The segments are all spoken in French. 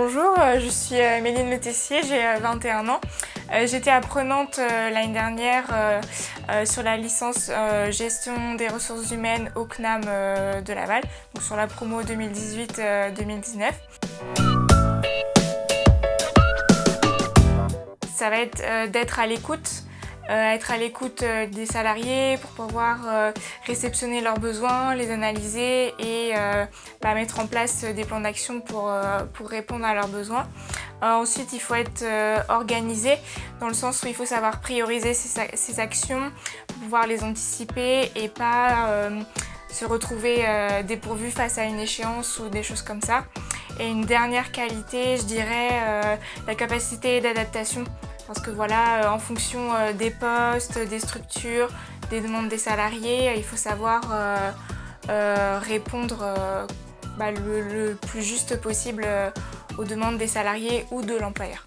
Bonjour, je suis Méline Le Tessier, j'ai 21 ans. J'étais apprenante l'année dernière sur la licence gestion des ressources humaines au CNAM de Laval, donc sur la promo 2018-2019. Ça va être d'être à l'écoute. Être à l'écoute des salariés pour pouvoir réceptionner leurs besoins, les analyser et mettre en place des plans d'action pour répondre à leurs besoins. Ensuite, il faut être organisé dans le sens où il faut savoir prioriser ses actions pour pouvoir les anticiper et pas se retrouver dépourvu face à une échéance ou des choses comme ça. Et une dernière qualité, je dirais la capacité d'adaptation. Parce que voilà, en fonction des postes, des structures, des demandes des salariés, il faut savoir répondre le plus juste possible aux demandes des salariés ou de l'employeur.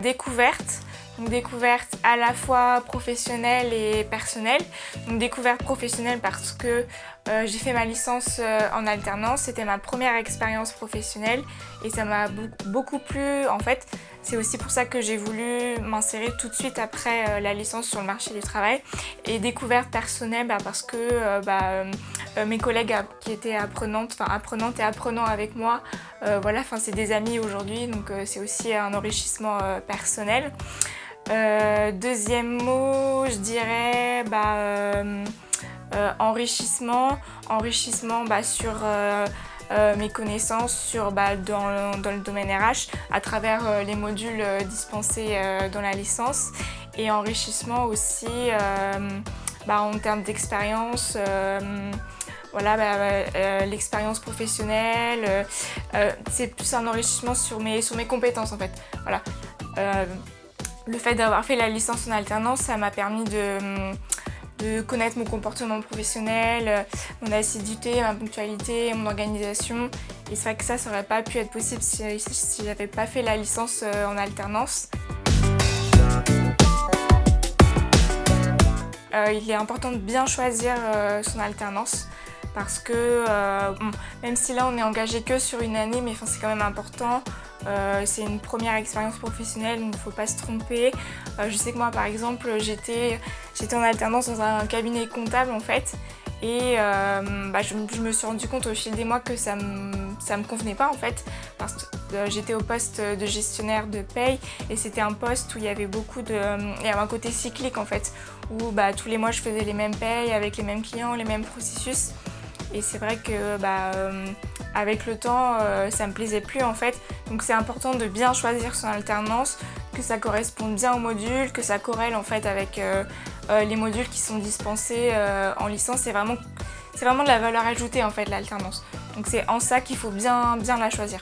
Découverte. Donc découverte à la fois professionnelle et personnelle. Donc découverte professionnelle parce que j'ai fait ma licence en alternance, c'était ma première expérience professionnelle et ça m'a beaucoup plu en fait. C'est aussi pour ça que j'ai voulu m'insérer tout de suite après la licence sur le marché du travail. Et découverte personnelle parce que mes collègues qui étaient apprenantes et apprenants avec moi, c'est des amis aujourd'hui, donc c'est aussi un enrichissement personnel. Deuxième mot, je dirais enrichissement sur mes connaissances dans le domaine RH à travers les modules dispensés dans la licence et enrichissement aussi en termes d'expérience. L'expérience professionnelle, c'est plus un enrichissement sur mes compétences en fait. Voilà. Le fait d'avoir fait la licence en alternance, ça m'a permis de connaître mon comportement professionnel, mon assiduité, ma ponctualité, mon organisation. Et c'est vrai que ça n'aurait pas pu être possible si j'avais pas fait la licence en alternance. Il est important de bien choisir son alternance. Parce que même si là on est engagé que sur une année, mais c'est quand même important. C'est une première expérience professionnelle, donc il ne faut pas se tromper. Je sais que moi par exemple j'étais en alternance dans un cabinet comptable en fait. Et je me suis rendu compte au fil des mois que ça me convenait pas en fait. Parce que j'étais au poste de gestionnaire de paye et c'était un poste où il y avait il y avait un côté cyclique en fait. Où tous les mois je faisais les mêmes payes avec les mêmes clients, les mêmes processus. Et c'est vrai que avec le temps, ça me plaisait plus en fait. Donc c'est important de bien choisir son alternance, que ça corresponde bien au module, que ça corrèle en fait avec les modules qui sont dispensés en licence. C'est vraiment de la valeur ajoutée en fait l'alternance. Donc c'est en ça qu'il faut bien la choisir.